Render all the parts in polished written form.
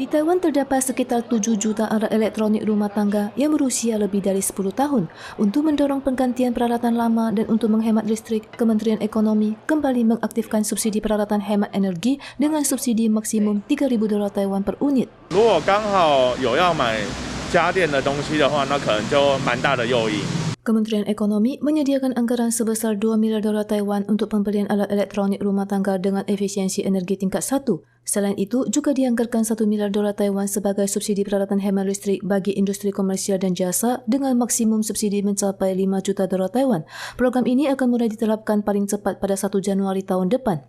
Taiwan terdapat sekitar 7 juta alat elektronik rumah tangga yang berusia lebih dari 10 tahun. Untuk mendorong penggantian peralatan lama dan untuk menghemat listrik, Kementerian Ekonomi kembali mengaktifkan subsidi peralatan hemat energi dengan subsidi maksimum 3.000 dolar Taiwan per unit. 如果刚好有要买家电的东西的话，那可能就蛮大的诱因。 Kementerian Ekonomi menyediakan anggaran sebesar 2 miliar dolar Taiwan untuk pembelian alat elektronik rumah tangga dengan efisiensi energi tingkat 1. Selain itu, juga dianggarkan 1 miliar dolar Taiwan sebagai subsidi peralatan hemat listrik bagi industri komersial dan jasa dengan maksimum subsidi mencapai 5 juta dolar Taiwan. Program ini akan mulai diterapkan paling cepat pada 1 Januari tahun depan.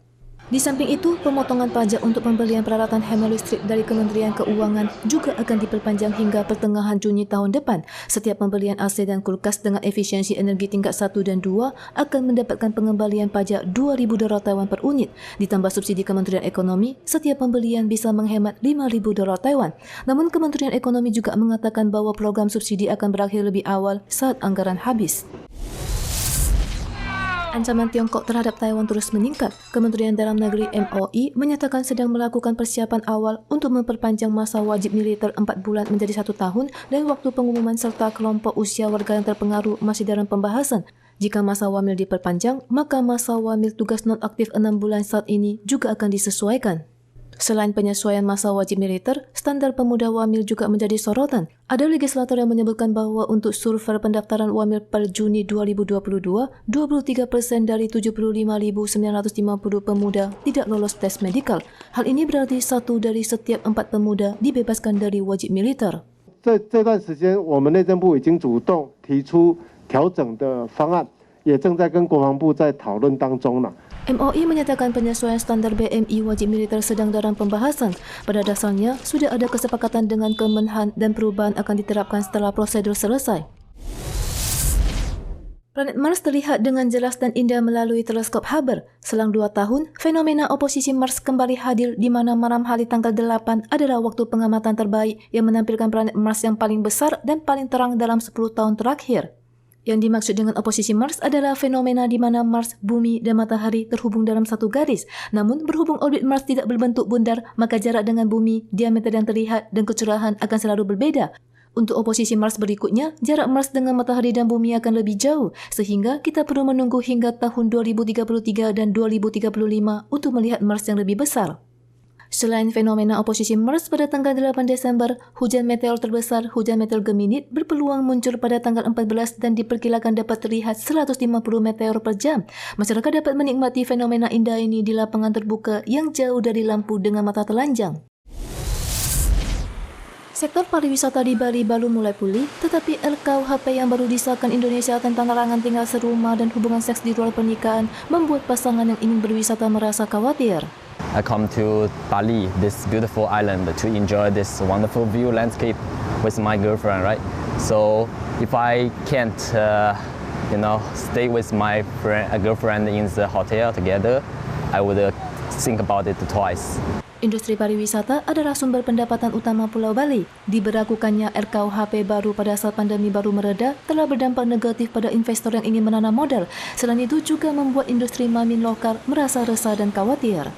Di samping itu, pemotongan pajak untuk pembelian peralatan hemat listrik dari Kementerian Keuangan juga akan diperpanjang hingga pertengahan Juni tahun depan. Setiap pembelian AC dan kulkas dengan efisiensi energi tingkat 1 dan 2 akan mendapatkan pengembalian pajak 2.000 dolar Taiwan per unit. Ditambah subsidi Kementerian Ekonomi, setiap pembelian bisa menghemat 5.000 dolar Taiwan. Namun Kementerian Ekonomi juga mengatakan bahwa program subsidi akan berakhir lebih awal saat anggaran habis. Ancaman Tiongkok terhadap Taiwan terus meningkat. Kementerian Dalam Negeri MOI menyatakan sedang melakukan persiapan awal untuk memperpanjang masa wajib militer 4 bulan menjadi 1 tahun dan waktu pengumuman serta kelompok usia warga yang terpengaruh masih dalam pembahasan. Jika masa wamil diperpanjang, maka masa wamil tugas nonaktif 6 bulan saat ini juga akan disesuaikan. Selain penyesuaian masa wajib militer, standar pemuda wamil juga menjadi sorotan. Ada legislator yang menyebutkan bahwa untuk survei pendaftaran wamil per Juni 2022, 23% dari 75.950 pemuda tidak lolos tes medikal. Hal ini berarti 1 dari setiap 4 pemuda dibebaskan dari wajib militer. 这段时间，我们内政部已经主动提出调整的方案，也正在跟国防部在讨论当中了。 MOI menyatakan penyesuaian standar BMI wajib militer sedang dalam pembahasan. Pada dasarnya, sudah ada kesepakatan dengan Kemenhan dan perubahan akan diterapkan setelah prosedur selesai. Planet Mars terlihat dengan jelas dan indah melalui teleskop Hubble. Selang 2 tahun, fenomena oposisi Mars kembali hadir di mana malam hari tanggal 8 adalah waktu pengamatan terbaik yang menampilkan planet Mars yang paling besar dan paling terang dalam 10 tahun terakhir. Yang dimaksud dengan oposisi Mars adalah fenomena di mana Mars, Bumi, dan Matahari terhubung dalam satu garis. Namun, berhubung orbit Mars tidak berbentuk bundar, maka jarak dengan Bumi, diameter yang terlihat, dan kecerahan akan selalu berbeda. Untuk oposisi Mars berikutnya, jarak Mars dengan Matahari dan Bumi akan lebih jauh, sehingga kita perlu menunggu hingga tahun 2033 dan 2035 untuk melihat Mars yang lebih besar. Selain fenomena oposisi Mars pada tanggal 8 Desember, hujan meteor terbesar, hujan meteor Geminid, berpeluang muncul pada tanggal 14 dan diperkirakan dapat terlihat 150 meteor per jam. Masyarakat dapat menikmati fenomena indah ini di lapangan terbuka yang jauh dari lampu dengan mata telanjang. Sektor pariwisata di Bali baru mulai pulih, tetapi RKUHP yang baru disahkan Indonesia tentang larangan tinggal serumah dan hubungan seks di luar pernikahan membuat pasangan yang ingin berwisata merasa khawatir. I come to Bali, this beautiful island, to enjoy this wonderful view landscape with my girlfriend, right? So if I can't, stay with my girlfriend in the hotel together, I would think about it twice. Industri pariwisata adalah sumber pendapatan utama Pulau Bali. Diberlakukannya RKUHP baru pada saat pandemi baru mereda telah berdampak negatif pada investor yang ingin menanam modal. Selain itu juga membuat industri mamin lokal merasa resah dan khawatir.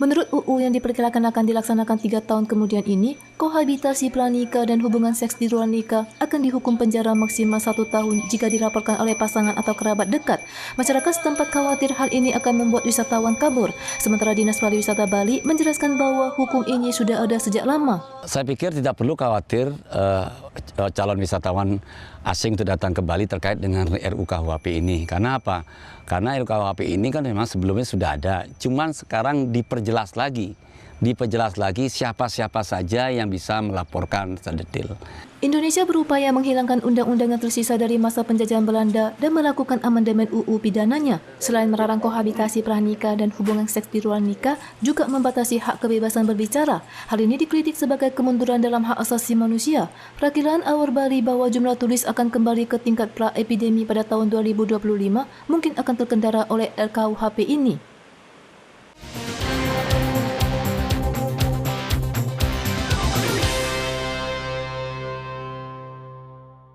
Menurut UU yang diperkirakan akan dilaksanakan 3 tahun kemudian ini, kohabitasi pranikah dan hubungan seks di luar nikah akan dihukum penjara maksimal 1 tahun jika dilaporkan oleh pasangan atau kerabat dekat. Masyarakat setempat khawatir hal ini akan membuat wisatawan kabur. Sementara Dinas Pariwisata Bali menjelaskan bahwa hukum ini sudah ada sejak lama. Saya pikir tidak perlu khawatir calon wisatawan asing untuk datang ke Bali terkait dengan RUKUHP ini. Karena apa? Karena RUKUHP ini kan memang sebelumnya sudah ada, cuman sekarang diperjelas lagi siapa-siapa saja yang bisa melaporkan secara detail. Indonesia berupaya menghilangkan undang-undang yang tersisa dari masa penjajahan Belanda dan melakukan amandemen UU pidananya. Selain melarang kohabitasi pranikah dan hubungan seks di luar nikah, juga membatasi hak kebebasan berbicara. Hal ini dikritik sebagai kemunduran dalam hak asasi manusia. Perkiraan Awar Bali bahwa jumlah turis akan kembali ke tingkat pra-epidemi pada tahun 2025 mungkin akan terkendara oleh RKUHP ini.